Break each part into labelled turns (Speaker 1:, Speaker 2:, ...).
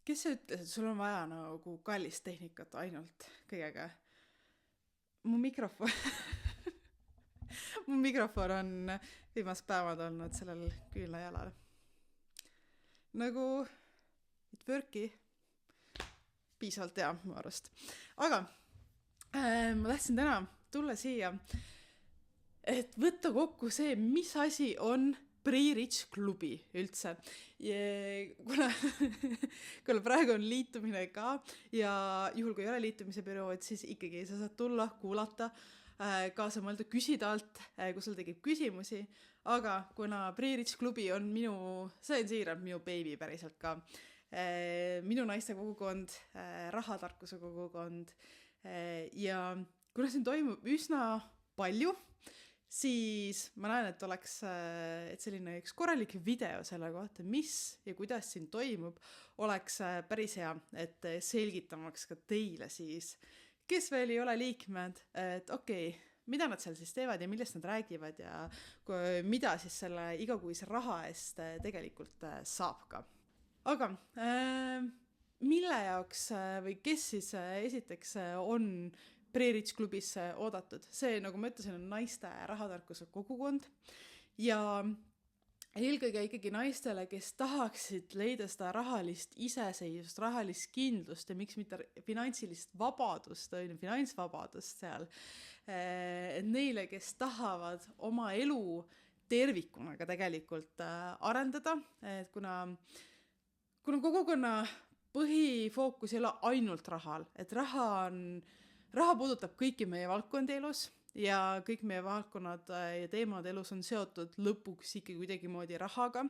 Speaker 1: Kes see ütles, et sul on vaja nagu kallist tehnikat ainult kõigega? Mu mikrofon, mu mikrofon on viimased päevad olnud sellel küünlajalal. Nagu it work'i piisavalt hea mu arust. Aga ma tahtsin täna tulla siia, et võtta kokku see, mis asi on Pre-Rich klubi üldse. Kuna praegu on liitumine ka ja juhul kui ei ole liitumise periood, siis ikkagi sa saad tulla, kuulata, kaasa mõelda, küsida alt, kui sul tekib küsimusi. Aga kuna Pre-Rich klubi on see on siiralt minu baby päriselt ka. Minu naiste kogukond, rahatarkuse kogukond ja kuna siin toimub üsna palju, siis ma näen, et oleks et selline üks korralik video selle kohta, mis ja kuidas siin toimub, oleks päris hea, et selgitamaks ka teile siis, kes veel ei ole liikmed, et okei, mida nad seal siis teevad ja millest nad räägivad ja mida siis selle igakuise raha eest tegelikult saab ka. Aga mille jaoks või kes siis esiteks on Pre-Rich klubis oodatud? See, nagu ma ütlesin, on naiste rahatarkuse kogukond ja eelkõige ikkagi naistele, kes tahaksid leida seda rahalist iseseisvust, rahalist kindlust ja miks mitte finantsilist vabadust, finantsvabadust seal. Et neile, kes tahavad oma elu tervikuna ka tegelikult arendada, et kuna kogukonna põhifookus ei ole ainult rahal, et raha puudutab kõiki meie valdkondi elus ja kõik meie valdkonnad ja teemad elus on seotud lõpuks ikkagi kuidagi moodi rahaga,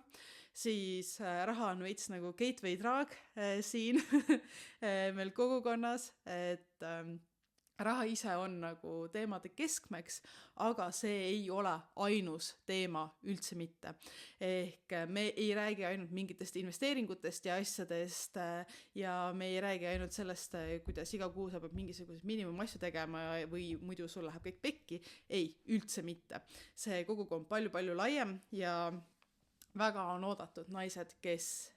Speaker 1: siis raha on veits nagu gateway drug siin meil kogukonnas, et raha ise on nagu teemade keskmeks, aga see ei ole ainus teema üldse mitte. Ehk me ei räägi ainult mingitest investeeringutest ja asjadest ja me ei räägi ainult sellest, kuidas iga kuu sa pead mingisugused miinimumasju tegema või muidu sul läheb kõik pekki. Ei, üldse mitte. See kogukond palju laiem ja väga on oodatud naised, kes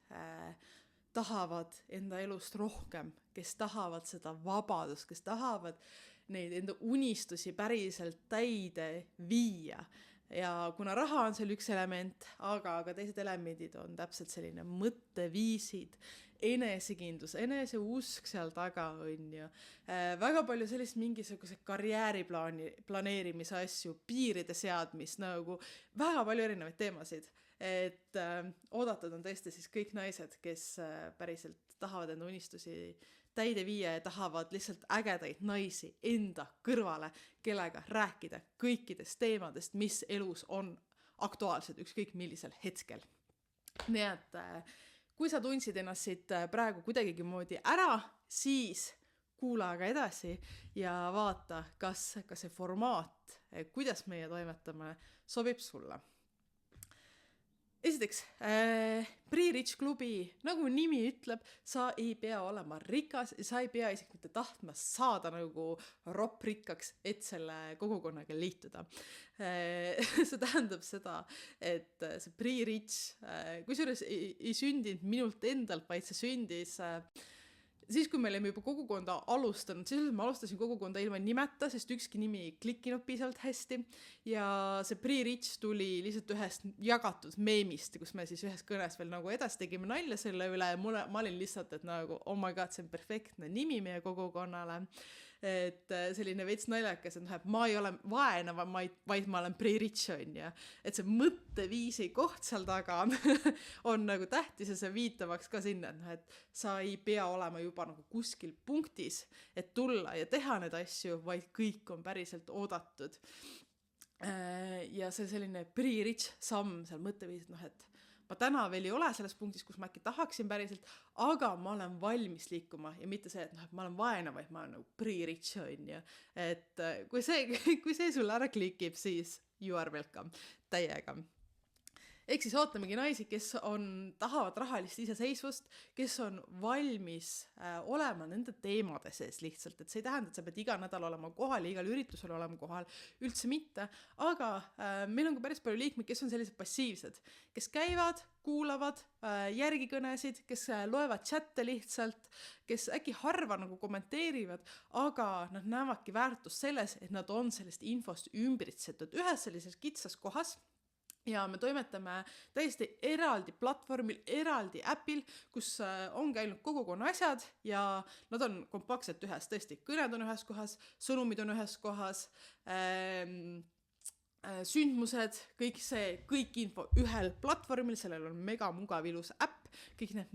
Speaker 1: tahavad enda elust rohkem, kes tahavad seda vabadust, kes tahavad neid enda unistusi päriselt täide viia. Ja kuna raha on seal üks element, aga teised elemendid on täpselt selline mõtteviisid, enesekindlus, eneseusk seal taga on ju. Väga palju sellist mingisuguse karjääri planeerimise asju, piiride seadmist, nagu väga palju erinevaid teemasid. Et oodatud on tõesti siis kõik naised, kes päriselt tahavad enda unistusi täide viia ja tahavad lihtsalt ägedaid naisi enda kõrvale, kellega rääkida kõikidest teemadest, mis elus on aktuaalsed ükskõik millisel hetkel. Nii et kui sa tundsid ennast siit praegu kuidagigi moodi ära, siis kuula aga edasi ja vaata, kas see formaat, kuidas meie toimetame, sobib sulle. Esiteks, Pre-Rich klubi, nagu nimi ütleb, sa ei pea olema rikas, sa ei pea isegi mitte tahtma saada nagu rikkaks, et selle kogukonnaga liituda. See tähendab seda, et see Pre-Rich, kusjuures ei sündinud minult endalt, vaid see sündis siis, kui me olime juba kogukonda alustanud, siis ma alustasin kogukonda ilma nimeta, sest ükski nimi ei klikkinud piisavalt hästi ja see Pre-Rich tuli lihtsalt ühest jagatud meemist, kus me siis ühes kõnes veel nagu edasi tegime nalja selle üle ja ma olin lihtsalt, et nagu oh my god, see on perfektne nimi meie kogukonnale, et selline veits naljakas, et ma ei ole vaene, vaid ma olen Pre-Rich on ja et see mõtteviisi koht seal taga on nagu tähtis ja see viitamaks ka sinna, et sa ei pea olema juba nagu kuskil punktis, et tulla ja teha need asju, vaid kõik on päriselt oodatud. Ja see selline Pre-Rich samm seal mõtteviis, et ma täna veel ei ole selles punktis, kus ma äkki tahaksin päriselt, aga ma olen valmis liikuma ja mitte see, et ma olen vaene, vaid ma olen nagu Pre-Rich on ja et kui see sulle ära klikib, siis you are welcome täiega. Ehk siis ootamegi naisi, kes tahavad rahalist iseseisvust, kes on valmis olema nende teemade sees lihtsalt, et see ei tähenda, et sa pead iga nädal olema kohal ja igal üritusel olema kohal, üldse mitte, aga meil on ka päris palju liikmeid, kes on sellised passiivsed, kes käivad, kuulavad järgi kõnesid, kes loevad chatte lihtsalt, kes äkki harva nagu kommenteerivad, aga nad näevadki väärtust selles, et nad on sellest infost ümbritsetud ühes sellises kitsas kohas. Ja me toimetame täiesti eraldi platvormil, eraldi äpil, kus on käinud kogukonna asjad ja nad on kompaktselt ühes, tõesti, kõned on ühes kohas, sõnumid on ühes kohas, sündmused, kõik info ühel platvormil, sellel on mega mugav ilus äpp, kõik näeb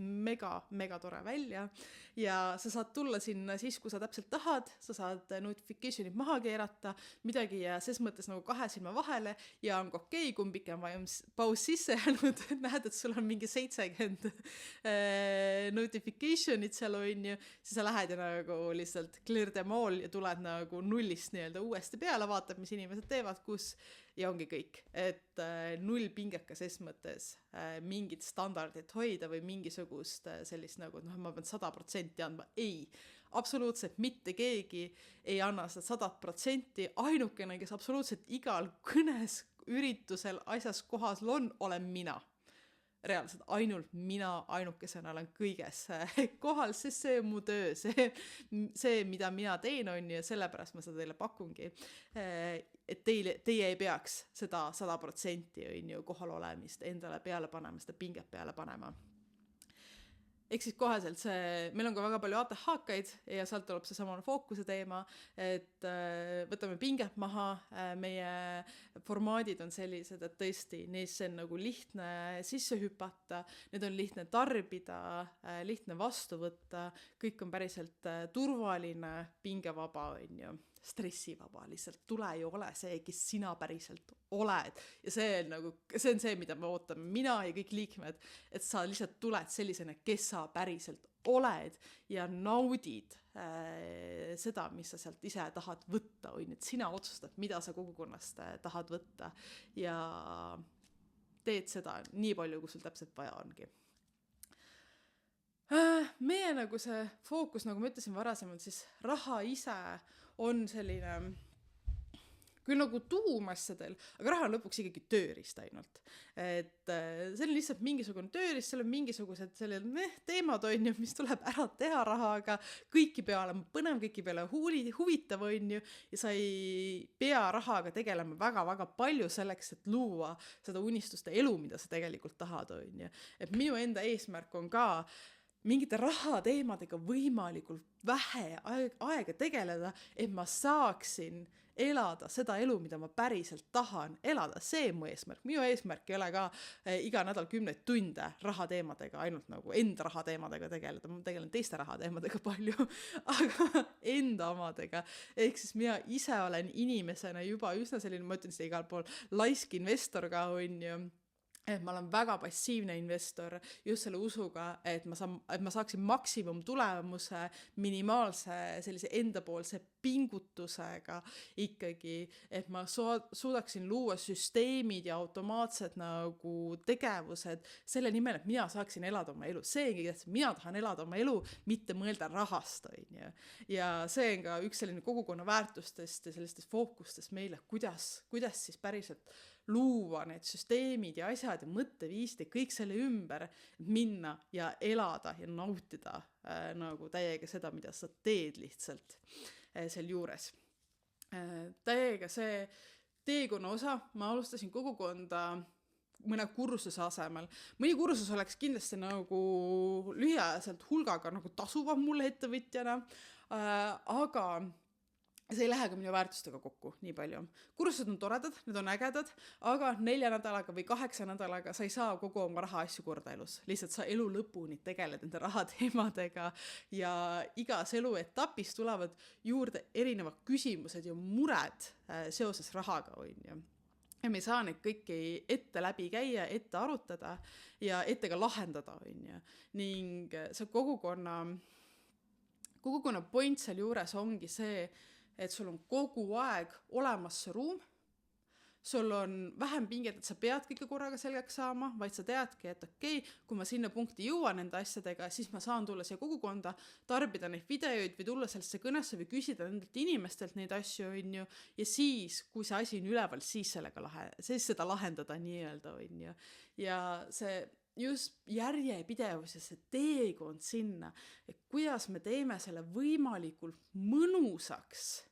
Speaker 1: mega tore välja ja sa saad tulla sinna siis, kui sa täpselt tahad, sa saad notification'id maha keerata, midagi ja ses mõttes nagu 2 silma vahele ja on okei, kui pikem paus sisse jäänud, näed, et sul on mingi 70 notification'id seal on ju, siis sa lähed ja nagu lihtsalt clear them all ja tuled nagu nullist nii-öelda uuesti peale, vaatab, mis inimesed teevad, kus ja ongi kõik, et null pingeka ses mõttes mingit standardit hoida või mingisugust sellist nagu, et ma pean 100% andma, ei, absoluutselt mitte keegi ei anna seda 100%, ainukene, kes absoluutselt igal kõnes, üritusel, asjas, kohas olen mina. Reaalselt ainult mina ainukesena olen kõiges kohal, sest see on mu töö, see, mida mina teen on ja sellepärast ma seda teile pakungi, et teie ei peaks seda 100% on ju kohal olemist endale peale panema, seda pinget peale panema. Ehk siis koheselt meil on ka väga palju ATH-kaid ja sealt tuleb see samane fookuse teema, et võtame pinget maha, meie formaadid on sellised, et tõesti neisse on nagu lihtne sisse hüpata, need on lihtne tarbida, lihtne vastu võtta, kõik on päriselt turvaline, pingevaba on ju, stressivaba, lihtsalt tule ja ole see, kes sina päriselt oled ja see on see, mida me ootame, mina ja kõik liikmed, et sa lihtsalt tuled sellisena, kes sa päriselt oled ja naudid seda, mis sa sealt ise tahad võtta, et sina otsustad, mida sa kogukonnast tahad võtta ja teed seda nii palju, kui sul täpselt vaja ongi. Meie nagu see fookus, nagu ma ütlesin varasemalt, siis raha ise on selline küll nagu tuumassadel, aga raha on lõpuks ikkagi tööriist ainult. Et see on lihtsalt mingisugune tööriist, seal on mingisugused teemad on ju, mis tuleb ära teha rahaga, kõiki pea olema põnev, kõiki peale huvitav on ju, ja sa ei pea rahaga tegelema väga-väga palju selleks, et luua seda unistuste elu, mida sa tegelikult tahad on ju. Et minu enda eesmärk on ka mingite rahateemadega võimalikult vähe aega tegeleda, et ma saaksin elada seda elu, mida ma päriselt tahan elada, see on mu eesmärk. Minu eesmärk ei ole ka iga nädal 10 tunde rahateemadega, ainult nagu enda rahateemadega tegeleda, ma tegelen teiste rahateemadega palju, aga enda omadega. Ehk siis mina ise olen inimesena juba üsna selline, ma ütlen seda igal pool, laisk investor ka on ju, et ma olen väga passiivne investor just selle usuga, et ma saaksin maksimum tulemuse minimaalse sellise endapoolse pingutusega ikkagi, et ma suudaksin luua süsteemid ja automaatsed nagu tegevused selle nimel, et mina saaksin elada oma elu. See ongi, et mina tahan elada oma elu, mitte mõelda rahast. Ja see on ka üks selline kogukonna väärtustest ja sellistest fookustest meile, kuidas siis päriselt luua need süsteemid ja asjad ja mõtteviisid ja kõik selle ümber, minna ja elada ja nautida nagu täiega seda, mida sa teed lihtsalt seal juures. Täiega see teekonna osa, ma alustasin kogukonda mõne kursuse asemel. Mõni kursus oleks kindlasti nagu lühiajaselt hulgaga nagu tasuvam mulle ettevõtjana, aga see ei lähe ka minu väärtustega kokku nii palju. Kursused on toredad, need on ägedad, aga 4 nädalaga või 8 nädalaga sa ei saa kogu oma raha asju korda elus. Lihtsalt sa elu lõpuni tegeled nende rahateemadega ja igas elu etapis tulevad juurde erinevad küsimused ja mured seoses rahaga on ju. Ja me ei saa neid kõiki ette läbi käia, ette arutada ja ette ka lahendada on ju. Ning see kogukonna point seal juures ongi see, et sul on kogu aeg olemas see ruum, sul on vähem pinget, et sa pead kõike korraga selgeks saama, vaid sa teadki, et okei, kui ma sinna punkti jõuan nende asjadega, siis ma saan tulla siia kogukonda, tarbida neid videoid või tulla sellesse kõnesse või küsida nendelt inimestelt neid asju, on ju, ja siis, kui see asi on üleval, siis seda lahendada nii-öelda, on ju. Ja see just järjepidevus ja see teekond sinna, et kuidas me teeme selle võimalikult mõnusaks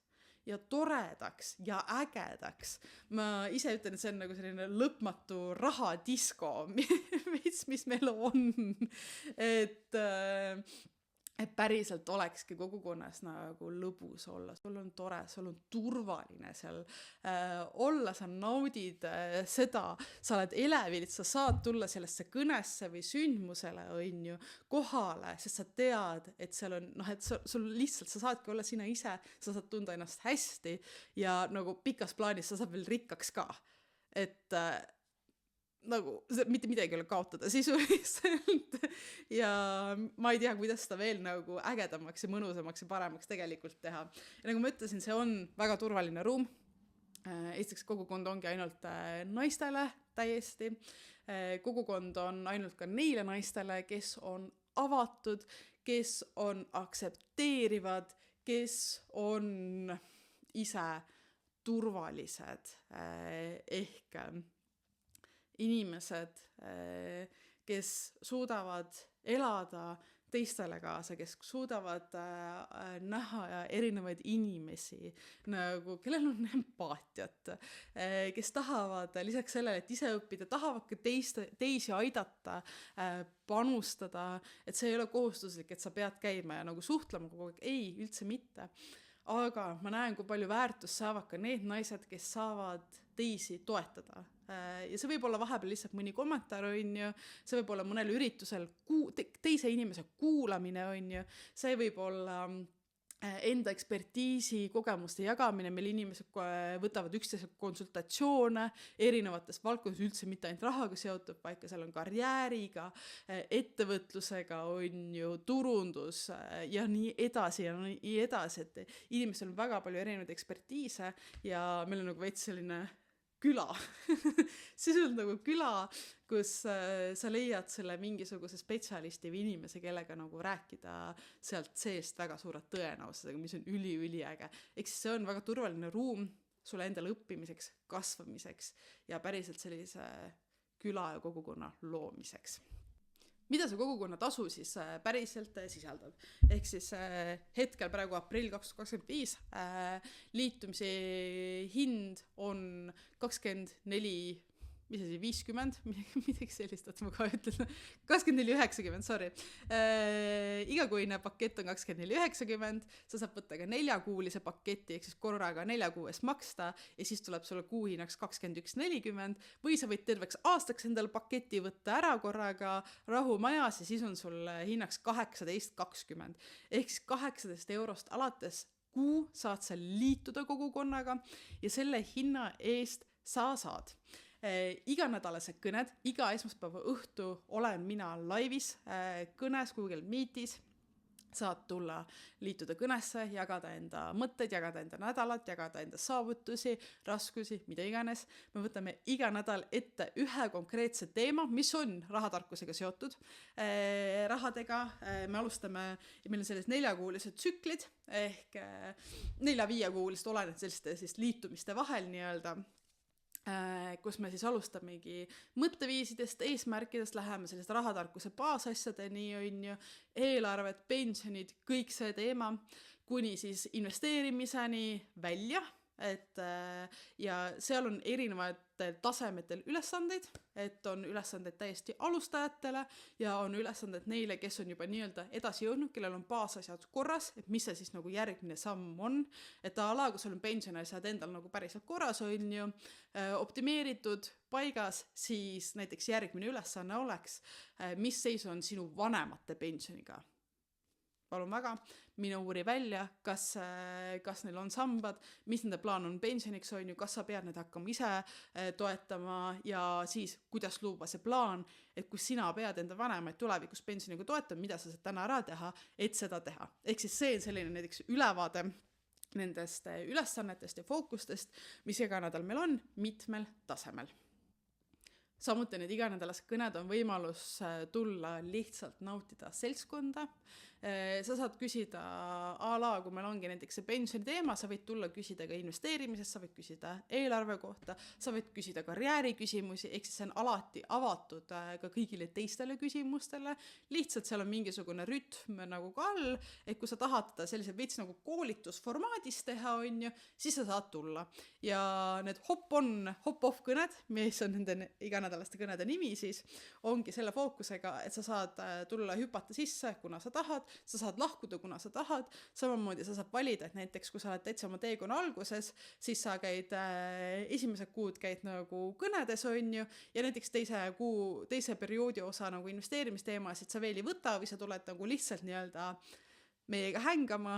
Speaker 1: ja toredaks ja ägedaks. Ma ise ütlen, et see on nagu selline lõpmatu rahadisko, mis meil on. Et päriselt olekski kogukonnas nagu lõbus olla. Sul on tore, sul on turvaline seal olla, sa naudid seda, sa oled elevil, sa saad tulla sellesse kõnesse või sündmusele, on ju, kohale, sest sa tead, et seal on, et sul lihtsalt, sa saadki olla sina ise, sa saad tunda ennast hästi ja nagu pikas plaanis sa saad veel rikkaks ka. Et nagu mitte midagi ei ole kaotada sisuliselt ja ma ei tea, kuidas seda veel nagu ägedamaks ja mõnusamaks ja paremaks tegelikult teha. Ja nagu ma ütlesin, see on väga turvaline ruum. Esiteks kogukond ongi ainult naistele täiesti. Kogukond on ainult ka neile naistele, kes on avatud, kes on aktsepteerivad, kes on ise turvalised ehk inimesed, kes suudavad elada teistele kaasa, kes suudavad näha erinevaid inimesi, nagu, kellel on empaatiat, kes tahavad lisaks sellele, et ise õppida, tahavad ka teisi aidata, panustada, et see ei ole kohustuslik, et sa pead käima ja nagu suhtlema kogu aeg, ei, üldse mitte. Aga ma näen, kui palju väärtust saavad ka need naised, kes saavad teisi toetada. Ja see võib olla vahepeal lihtsalt mõni kommentaar, on ju, see võib olla mõnel üritusel teise inimese kuulamine, on ju, see võib olla enda ekspertiisi kogemuste jagamine, meil inimesed võtavad üksteise konsultatsioone erinevates valdkondades, üldse mitte ainult rahaga seotud, vaid ka seal on karjääriga, ettevõtlusega, on ju, turundus ja nii edasi ja nii edasi, et inimestel on väga palju erinevaid ekspertiise ja meil on nagu veits selline küla. Sisult nagu küla, kus sa leiad selle mingisuguse spetsialisti või inimese, kellega nagu rääkida sealt seest väga suure tõenäosusega, mis on üliäge. Eks see on väga turvaline ruum sulle endale õppimiseks, kasvamiseks ja päriselt sellise küla ja kogukonna loomiseks. Mida see kogukonna tasu siis päriselt sisaldab? Ehk siis hetkel praegu aprill 2025 liitumise hind on 24 50, midagi sellist, et ma ka ütlen, 24,90, sorry. Igakuine pakett on 24,90, sa saab võtta ka 4-kuulise paketi, ehk siis korraga 4 kuu eest maksta ja siis tuleb sulle kuuhinnaks 21,40 või sa võid terveks aastaks endale paketi võtta ära korraga rahumajas ja siis on sul hinnaks 18,20. Ehk siis 18 eurost alates kuu saad sa liituda kogukonnaga ja selle hinna eest sa saad iganädalased kõned, iga esmaspäeva õhtu olen mina laivis kõnes Google Meetis, saad tulla liituda kõnesse, jagada enda mõtteid, jagada enda nädalat, jagada enda saavutusi, raskusi, mida iganes. Me võtame iga nädal ette ühe konkreetse teema, mis on rahatarkusega seotud. Rahadega me alustame, meil on sellised 4-kuulised tsüklid ehk 4-5 kuulist olened selliste liitumiste vahel nii-öelda, kus me siis alustamegi mõtteviisidest, eesmärkidest, läheme selliste rahatarkuse baasasjadeni, on ju, eelarved, pensionid, kõik see teema, kuni siis investeerimiseni välja, ja seal on erinevatel tasemetel ülesandeid, et on ülesandeid täiesti alustajatele ja on ülesandeid neile, kes on juba nii-öelda edasi jõudnud, kellel on baasasjad korras, et mis see siis nagu järgmine samm on, et kui sul on pensioniasjad endal nagu päriselt korras, on ju, optimeeritud paigas, siis näiteks järgmine ülesanne oleks, mis seis on sinu vanemate pensioniga. Palun väga, mine uuri välja, kas neil on sambad, mis nende plaan on pensioniks, on ju, kas sa pead need hakkama ise toetama ja siis kuidas luua see plaan, et kui sina pead enda vanemaid tulevikus pensioniga toetama, mida sa saad täna ära teha, et seda teha. Ehk siis see on selline näiteks ülevaade nendest ülesannetest ja fookustest, mis iga nädal meil on, mitmel tasemel. Samuti need iganädalased kõned on võimalus tulla lihtsalt nautida seltskonda. Sa saad küsida a la, kui meil ongi näiteks see pensioni teema, sa võid tulla küsida ka investeerimisest, sa võid küsida eelarve kohta, sa võid küsida karjääri küsimusi, ehk siis see on alati avatud ka kõigile teistele küsimustele. Lihtsalt seal on mingisugune rütm nagu ka all, et kui sa tahad sellised veits nagu koolitusformaadis teha, on ju, siis sa saad tulla. Ja need hop-on, hop-off kõned, mis on nende iganädalaste kõnede nimi siis, ongi selle fookusega, et sa saad tulla hüpata sisse, kuna sa tahad, sa saad lahkuda, kuna sa tahad, samamoodi sa saad valida, et näiteks kui sa oled täitsa oma teekonna alguses, siis sa käid esimesed kuud käid nagu kõnedes, on ju, ja näiteks teise perioodi osa nagu investeerimisteemasid sa veel ei võta või sa tuled nagu lihtsalt nii-öelda meiega hängama,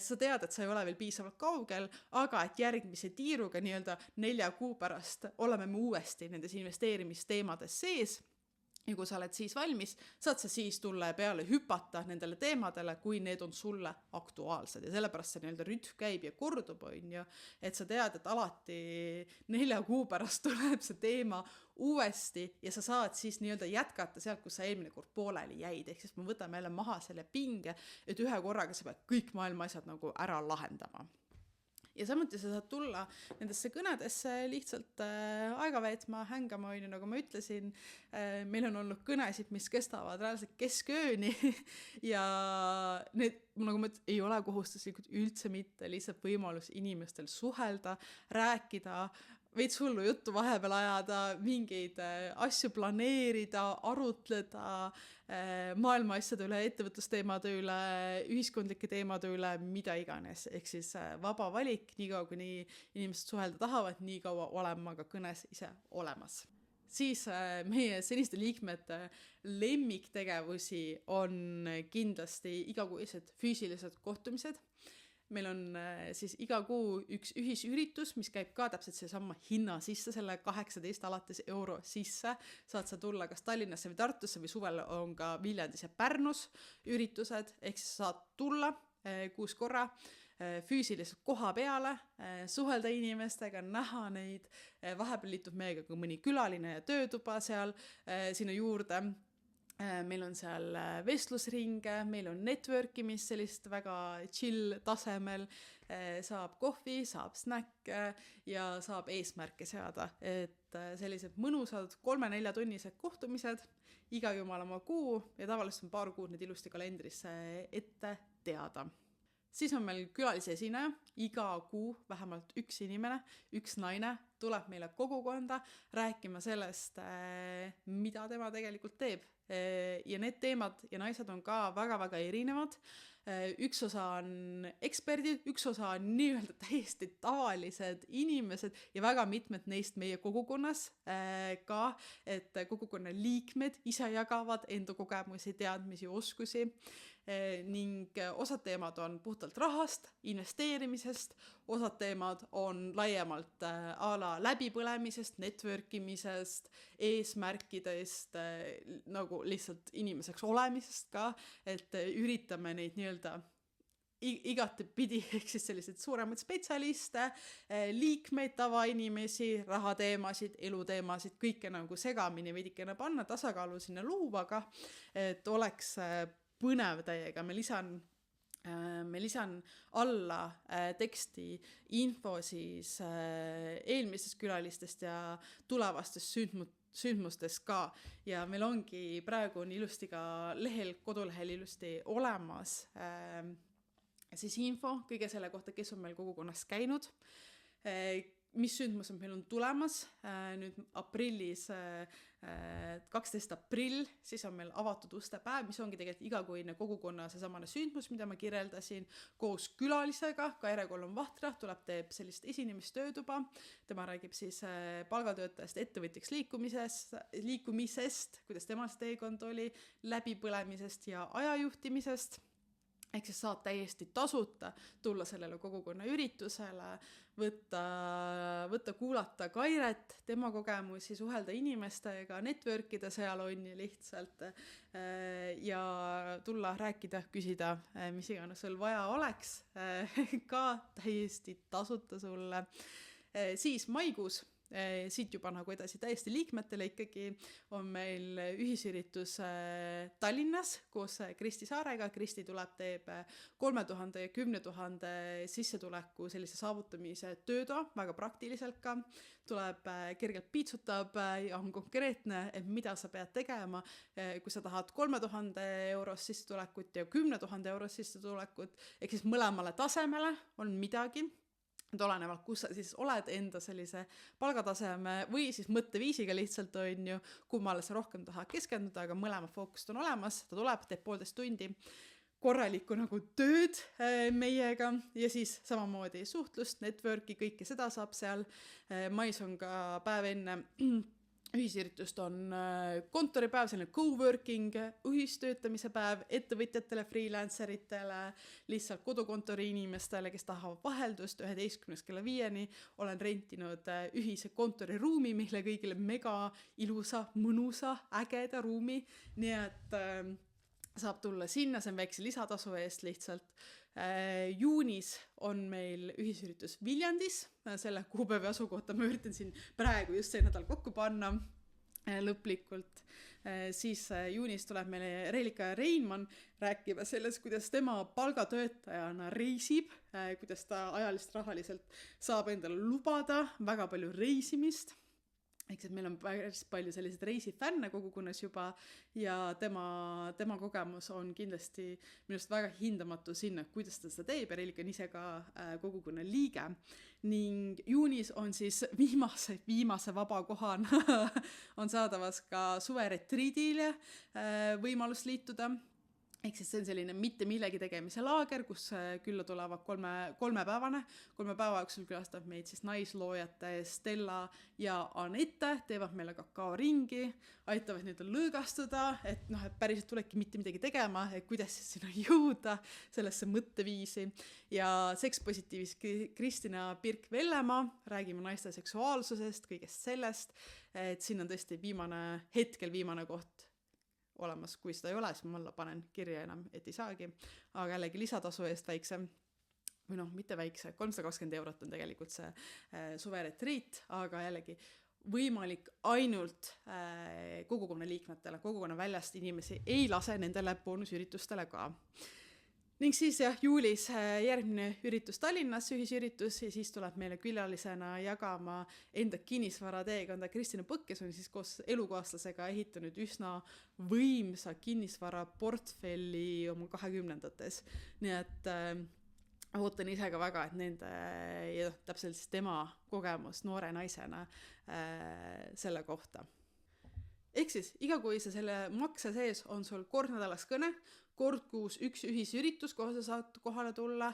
Speaker 1: sa tead, et sa ei ole veel piisavalt kaugel, aga et järgmise tiiruga nii-öelda 4 kuu pärast oleme me uuesti nendes investeerimisteemades sees. Ja kui sa oled siis valmis, saad sa siis tulla peale hüpata nendele teemadele, kui need on sulle aktuaalsed. Ja sellepärast see nii-öelda rütm käib ja kordub, on ju, et sa tead, et alati 4 kuu pärast tuleb see teema uuesti ja sa saad siis nii-öelda jätkata sealt, kus sa eelmine kord pooleli jäid. Ehk siis me võtame jälle maha selle pinge, et ühe korraga sa pead kõik maailma asjad nagu ära lahendama. Ja samuti sa saad tulla nendesse kõnedesse lihtsalt aega veetma, hängama, nagu ma ütlesin. Meil on olnud kõnesid, mis kestavad reaalselt keskööni ja need, nagu ma ütlen, ei ole kohustuslikud üldse mitte, lihtsalt võimalus inimestel suhelda, rääkida, veits hullu juttu vahepeal ajada, mingeid asju planeerida, arutleda maailma asjade üle, ettevõtlusteemade üle, ühiskondlike teemade üle, mida iganes. Ehk siis vaba valik, nii kaua kui inimesed suhelda tahavad, nii kaua olema ka kõnes ise olemas. Siis meie seniste liikmete lemmiktegevusi on kindlasti igakuised füüsilised kohtumised. Meil on siis iga kuu üks ühisüritus, mis käib ka täpselt seesama hinna sisse, selle 18 alates euro sisse. Saad sa tulla kas Tallinnasse või Tartusse või suvel on ka Viljandis ja Pärnus üritused, ehk siis saad tulla 6 korra füüsiliselt koha peale, suhelda inimestega, näha neid, vahepeal liitub meiega ka mõni külaline ja töötuba seal sinna juurde. Meil on seal vestlusringe, meil on networkimist sellist väga chill tasemel, saab kohvi, saab snäkke ja saab eesmärke seada, et sellised mõnusad 3-4 tunnised kohtumised iga jumalamaa kuu ja tavaliselt on paar kuud need ilusti kalendrisse ette teada. Siis on meil külalise esineja, iga kuu vähemalt üks inimene, üks naine tuleb meile kogukonda rääkima sellest, mida tema tegelikult teeb. Ja need teemad ja naised on ka väga-väga erinevad. Üks osa on eksperdid, üks osa on nii-öelda täiesti tavalised inimesed ja väga mitmed neist meie kogukonnas ka, et kogukonna liikmed ise jagavad enda kogemusi, teadmisi, oskusi ning osad teemad on puhtalt rahast, investeerimisest, osad teemad on laiemalt a la läbipõlemisest, networkimisest, eesmärkidest, nagu lihtsalt inimeseks olemisest ka, et üritame neid nii-öelda igatepidi, ehk siis sellised suuremad spetsialiste, liikmeid, tavainimesi, rahateemasid, eluteemasid, kõike nagu segamini veidikene panna, tasakaalu sinna luuvaga, et oleks põnev täiega. Me lisan alla teksti info siis eelmistest külalistest ja tulevastest sündmustest ka. Ja meil ongi praegu on ilusti ka kodulehel ilusti olemas siis info kõige selle kohta, kes on meil kogukonnas käinud, mis sündmused meil on tulemas. Nüüd aprillis, 12. aprill, siis on meil avatud uste päev, mis ongi tegelikult igakuine kogukonna seesamane sündmus, mida ma kirjeldasin, koos külalisega. Kaire Kollom Vahtra tuleb, teeb sellist esinemistöötuba. Tema räägib siis palgatöötajast ettevõtjaks liikumisest, kuidas tema see teekond oli, läbipõlemisest ja ajajuhtimisest. ehk siis saad täiesti tasuta tulla sellele kogukonna üritusele, võtta kuulata Kairet, tema kogemusi, suhelda inimestega, networkida seal on ju lihtsalt ja tulla rääkida, küsida, mis iganes sul vaja oleks, ka täiesti tasuta sulle. Siis maikuus, siit juba nagu edasi täiesti liikmetele ikkagi on meil ühisüritus Tallinnas koos Kristi Saarega. Kristi tuleb, teeb 3000 ja 10 000 sissetuleku sellise saavutamise tööda, väga praktiliselt ka. Tuleb kergelt piitsutab ja on konkreetne, et mida sa pead tegema, kui sa tahad 3000 eurost sissetulekut ja 10 000 eurost sissetulekut, ehk siis mõlemale tasemele on midagi. Olenevalt, kus sa siis oled enda sellise palgataseme või siis mõtteviisiga lihtsalt on ju, kummale sa rohkem tahad keskenduda, aga mõlema fookust on olemas, ta tuleb, teeb 1,5 tundi korralikku nagu tööd meiega ja siis samamoodi suhtlust, networki, kõike seda saab seal. Mais on ka päev enne ühisüritust on kontoripäev, selline coworking, ühistöötamise päev ettevõtjatele, freelanceritele, lihtsalt kodukontori inimestele, kes tahavad vaheldust 11 kella 5. Olen rentinud ühise kontoriruumi, mille kõigile mega ilusa, mõnusa, ägeda ruumi, nii et saab tulla sinna, see on väikse lisatasu eest lihtsalt. Juunis on meil ühisüritus Viljandis, selle kuupäevi asukohta ma üritan siin praegu just see nädal kokku panna lõplikult. Siis juunis tuleb meile Reelika Reinmann rääkima sellest, kuidas tema palgatöötajana reisib, kuidas ta ajalist rahaliselt saab endale lubada väga palju reisimist. Ehk et meil on päris palju selliseid reisifänne kogukonnas juba ja tema kogemus on kindlasti minust väga hindamatu sinna, kuidas ta seda teeb ja Reelika on ise ka kogukonna liige. Ning juunis on siis viimase vaba kohana on saadavas ka suveretriidile võimalus liituda. Ehk siis see on selline mitte millegi tegemise laager, kus külla tulevad kolme päeva jooksul külastab meid siis naisloojate Stella ja Anette, teevad meile kakao-ringi, aitavad nüüd lõõgastuda, et päriselt tulebki mitte midagi tegema, et kuidas siis sinna jõuda sellesse mõtteviisi. Ja sekspositiivis Kristina Pirk-Vellemaa, räägime naiste seksuaalsusest, kõigest sellest, et siin on tõesti viimane koht olemas, kui seda ei ole, siis ma alla panen kirja enam, et ei saagi, aga jällegi lisatasu eest väikse, või mitte väikse, 320 eurot on tegelikult see suveretriit, aga jällegi võimalik ainult kogukonna liikmetele, kogukonna väljast inimesi ei lase nendele boonusüritustele ka. Ning siis juulis järgmine üritus Tallinnas, ühisüritus ja siis tuleb meile külalisena jagama enda kinnisvara teekonda Kristina Põkk, kes on siis koos elukaaslasega ehitanud üsna võimsa kinnisvara portfelli oma 20-ndates. Nii et ootan ise ka väga, et nende ja täpselt siis tema kogemus noore naisena selle kohta. Ehk siis igakuise selle makse sees on sul kord nädalas kõne, kord kuus üks ühisüritus, kohe sa saad kohale tulla,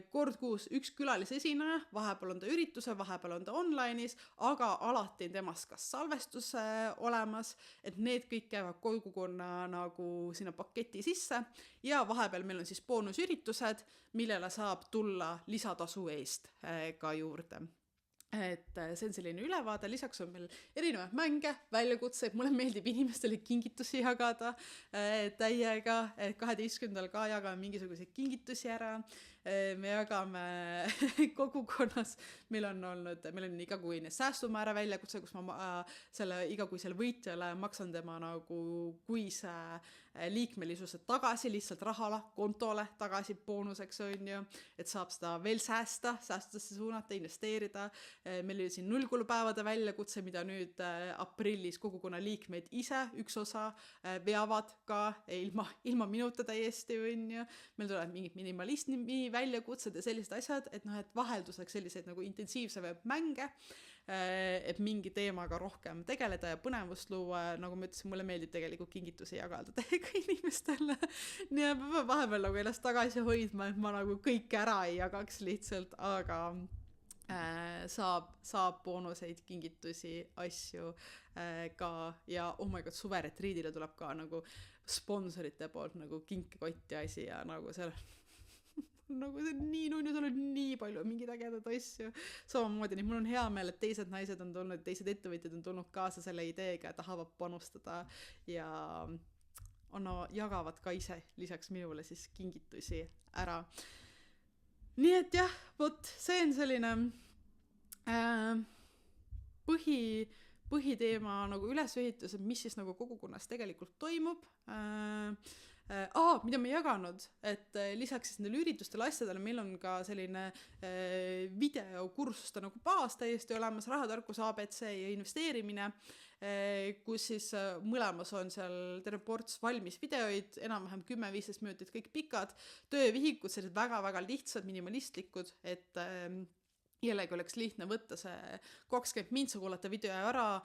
Speaker 1: kord kuus üks külalisesineja, vahepeal on ta ürituse, vahepeal on ta online'is, aga alati on temast kas salvestus olemas, et need kõik käivad kogukonna nagu sinna paketi sisse ja vahepeal meil on siis boonusüritused, millele saab tulla lisatasu eest ka juurde. Et see on selline ülevaade, lisaks on meil erinevaid mänge, väljakutseid, mulle meeldib inimestele kingitusi jagada täiega, 12. ka jagame mingisuguseid kingitusi ära, me jagame kogukonnas, meil on igakuine säästumäära väljakutse, kus ma selle igakuisele võitjale maksan tema nagu kuise liikmelisuse tagasi, lihtsalt rahale, kontole tagasi boonuseks on ju, et saab seda veel säästudesse suunata, investeerida. Meil oli siin nullkulupäevade väljakutse, mida nüüd aprillis kogukonna liikmeid ise üks osa veavad ka ilma minuta täiesti on ju. Meil tuleb mingid minimalismi väljakutsed ja sellised asjad, et vahelduseks selliseid nagu intensiivsemaid mänge, et mingi teemaga rohkem tegeleda ja põnevust luua, nagu ma ütlesin, mulle meeldib tegelikult kingitusi jagada täiega inimestele. Nii et ma vahepeal nagu ennast tagasi hoidma, et ma nagu kõik ära ei jagaks lihtsalt, aga saab boonuseid, kingitusi, asju ka ja oh my god, suveretriidile tuleb ka nagu sponsorite poolt nagu kinkekotti asi ja nagu seal nagu see on nii nunnu, seal on nii palju mingeid ägedaid asju samamoodi, nii mul on hea meel, et teised naised on tulnud, teised ettevõtjad on tulnud kaasa selle ideega ja tahavad panustada ja jagavad ka ise lisaks minule siis kingitusi ära. Nii et jah, vot see on selline põhiteema nagu ülesehitus, et mis siis nagu kogukonnas tegelikult toimub. Mida me jaganud, et lisaks siis nendele üritustele asjadele meil on ka selline videokursuste nagu baas täiesti olemas, rahatarkus, ABC ja investeerimine, kus siis mõlemas on seal terve ports valmis videoid, enam-vähem 10-15 minutit, kõik pikad, töövihikud, sellised väga-väga lihtsad, minimalistlikud, et jällegi oleks lihtne võtta see 20 mintsa, kuulata video ära,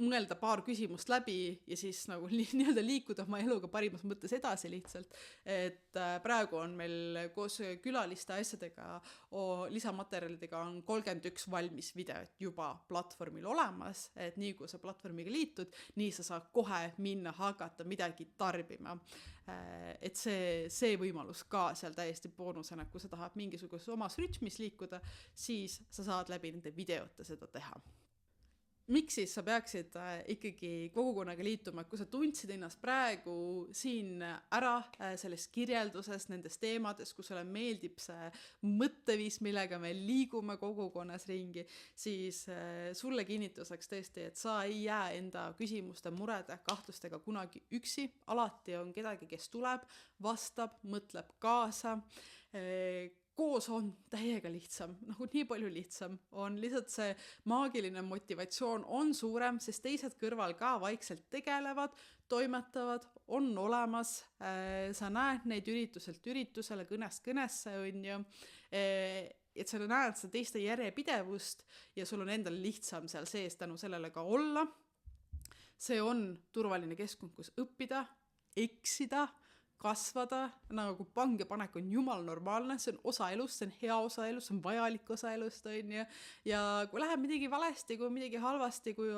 Speaker 1: mõelda paar küsimust läbi ja siis nagu nii-öelda liikuda oma eluga parimas mõttes edasi lihtsalt. Et praegu on meil koos külaliste asjadega, lisamaterjalidega on 31 valmis videot juba platvormil olemas, et nii kui sa platvormiga liitud, nii sa saad kohe minna hakata midagi tarbima. Et see võimalus ka seal täiesti boonusena, kui sa tahad mingisuguses omas rütmis liikuda, siis sa saad läbi nende videote seda teha. Miks siis sa peaksid ikkagi kogukonnaga liituma, kui sa tundsid ennast praegu siin ära selles kirjelduses, nendes teemades, kus sulle meeldib see mõtteviis, millega me liigume kogukonnas ringi, siis sulle kinnituseks tõesti, et sa ei jää enda küsimuste, murede, kahtlustega kunagi üksi, alati on kedagi, kes tuleb, vastab, mõtleb kaasa, koos on täiega lihtsam, nagu nii palju lihtsam, on lihtsalt see maagiline motivatsioon on suurem, sest teised kõrval ka vaikselt tegelevad, toimetavad, on olemas, sa näed neid ürituselt üritusele, kõnest kõnesse, on ju, et sa näed seda teiste järjepidevust ja sul on endal lihtsam seal sees tänu sellele ka olla. See on turvaline keskkond, kus õppida, eksida, kasvada, nagu pangepanek on jumal normaalne, see on osa elust, see on hea osa elust, see on vajalik osa elust, on ju, ja kui läheb midagi valesti, kui midagi halvasti, kui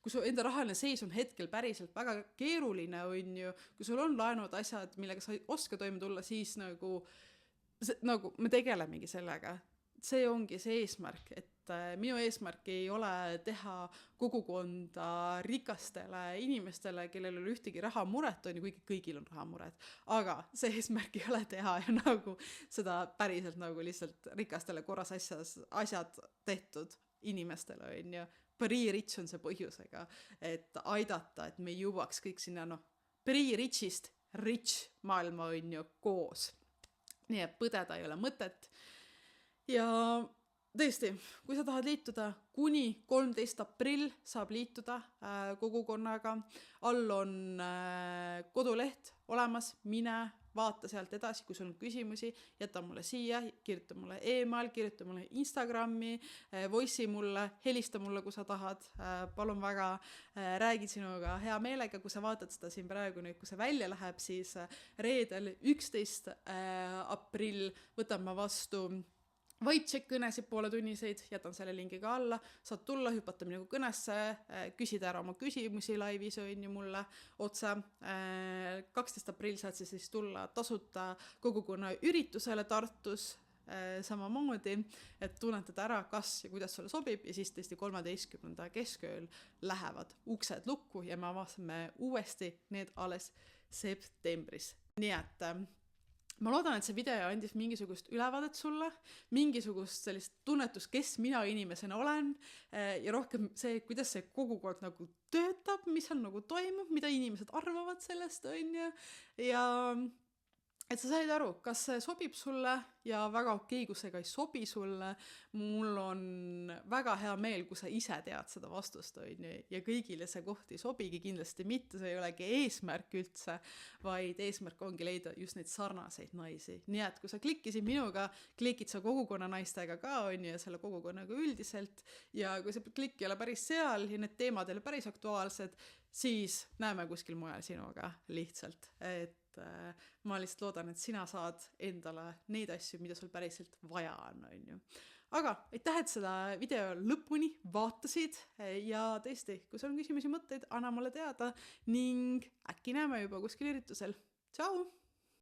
Speaker 1: su enda rahaline seis on hetkel päriselt väga keeruline, on ju, kui sul on laenud asjad, millega sa ei oska toime tulla, siis nagu me tegelemegi sellega. See ongi see eesmärk, et minu eesmärk ei ole teha kogukonda rikastele inimestele, kellel ei ole ühtegi rahamuret, on ju, kuigi kõigil on rahamured, aga see eesmärk ei ole teha ja nagu seda päriselt nagu lihtsalt rikastele korras asjad tehtud inimestele, on ju. Pre-rich on see põhjusega, et aidata, et me jõuaks kõik sinna, pre-richist rich maailma on ju koos. Nii et põdeda ei ole mõtet. Ja tõesti, kui sa tahad liituda, kuni 13. aprill saab liituda kogukonnaga, all on koduleht olemas, mine, vaata sealt edasi, kui sul on küsimusi, jäta mulle siia, kirjuta mulle email, kirjuta mulle Instagrami, voice'i mulle, helista mulle, kui sa tahad, palun väga, räägid sinuga hea meelega, kui sa vaatad seda siin praegu nüüd, kui see välja läheb, siis reedel 11. aprill võtan ma vastu Voitšek kõnesid pooletunniseid, jätan selle lingi ka alla, saad tulla, hüpata minuga kõnesse, küsida ära oma küsimusi laivis on ju mulle otse. 12. aprill saad siis tulla tasuta kogukonna üritusele Tartus samamoodi, et tunnetada ära, kas ja kuidas sulle sobib ja siis tõesti 13. keskööl lähevad uksed lukku ja me avastame uuesti need alles septembris. Nii et ma loodan, et see video andis mingisugust ülevaadet sulle, mingisugust sellist tunnetust, kes mina inimesena olen ja rohkem see, kuidas see kogukord nagu töötab, mis seal nagu toimub, mida inimesed arvavad sellest, on ju, ja et sa said aru, kas see sobib sulle ja väga okei, kui see ka ei sobi sulle. Mul on väga hea meel, kui sa ise tead seda vastust, on ju, ja kõigile see koht ei sobigi kindlasti mitte, see ei olegi eesmärk üldse, vaid eesmärk ongi leida just neid sarnaseid naisi. Nii et kui sa klikkisid minuga, klikid sa kogukonna naistega ka, on ju, ja selle kogukonnaga üldiselt, ja kui see klikk ei ole päris seal ja need teemad ei ole päris aktuaalsed, siis näeme kuskil mujal sinuga lihtsalt, et et ma lihtsalt loodan, et sina saad endale neid asju, mida sul päriselt vaja on ju. Aga aitäh, et seda video lõpuni vaatasid ja tõesti, kui sul on küsimusi, mõtteid, anna mulle teada ning äkki näeme juba kuskil üritusel. Tšau!